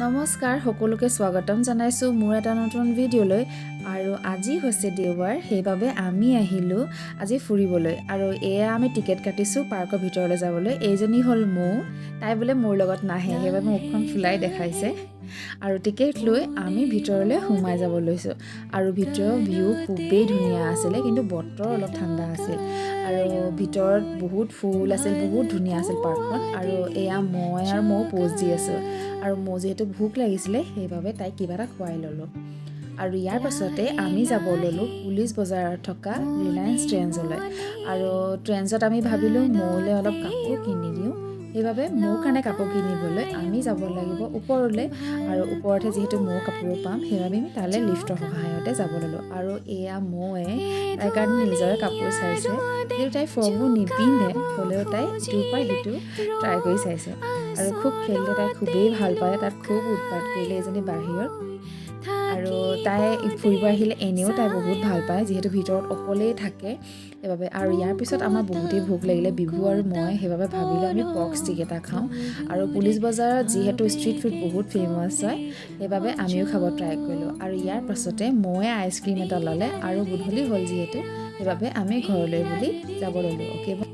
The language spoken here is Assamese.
নমস্কাৰ সকলোকে স্বাগতম জনাইছো মোৰ এটা নতুন ভিডিঅ'লৈ আৰু আজি হৈছে দেওবাৰ সেইবাবে আমি আহিলো আজি ফুৰিবলৈ আৰু এয়া আমি টিকেট কাটিছো পাৰ্কৰ ভিতৰলৈ যাবলৈ এইজনী হ'ল মৌ তাই বোলে মোৰ লগত নাহে সেইবাবে মুখখন ফুলাই দেখাইছে আৰু টিকেট লৈ আমি ভিতৰলৈ সোমাই যাব লৈছো আৰু ভিতৰৰ ভিউ খুবেই ধুনীয়া আছিল কিন্তু বতৰ অলপ ঠাণ্ডা আছিল আৰু ভিতৰত বহুত ফুল আছিল বহুত ধুনীয়া আছিল পাৰ্কখন আৰু এয়া মই আৰু মৌ পোজ দি আছো আৰু মোৰ যেহেতু ভোক লাগিছিলে সেইবাবে তাই কিবা এটা খুৱাই ল'লোঁ আৰু ইয়াৰ পাছতে আমি যাব ল'লোঁ পুলিচ বজাৰত থকা ৰিলায়েন্স ট্ৰেণ্ডছলৈ আৰু ট্ৰেণ্ডছত আমি ভাবিলোঁ মৌলৈ অলপ কাপোৰ কিনি দিওঁ সেইবাবে মোৰ কাৰণে কাপোৰ কিনিবলৈ আমি যাব লাগিব ওপৰলৈ আৰু ওপৰতহে যিহেতু মৌ কাপোৰ পাম সেইবাবে আমি তালৈ লিফ্টৰ সহায়তে যাব ল'লোঁ আৰু এয়া মৌৱে তাইৰ কাৰণে নিজৰে কাপোৰ চাইছে যিহেতু তাই ফ্ৰকবোৰ নিপিন্ধে হ'লেও তাই ইটোৰ পৰা সিটো ট্ৰাই কৰি চাইছে আৰু খুব খেলিলে তাই খুবেই ভাল পায় তাত খুব উৎপাত কৰিলে এজনী বাহিৰত আৰু তাই ফুৰিব আহিলে এনেও তাই বহুত ভাল পায় যিহেতু ভিতৰত অকলেই থাকে সেইবাবে আৰু ইয়াৰ পিছত আমাৰ বহুতেই ভোক লাগিলে বিভু আৰু মই সেইবাবে ভাবিলোঁ আমি পৰ্ক ষ্টিক এটা খাওঁ আৰু পুলিচ বজাৰত যিহেতু ষ্ট্ৰীট ফুড বহুত ফেমাছ হয় সেইবাবে আমিও খাব ট্ৰাই কৰিলোঁ আৰু ইয়াৰ পাছতে মই আইচক্ৰীম এটা ল'লে আৰু গধূলি হ'ল যিহেতু সেইবাবে আমি ঘৰলৈ বুলি যাব ল'লোঁ অ'কে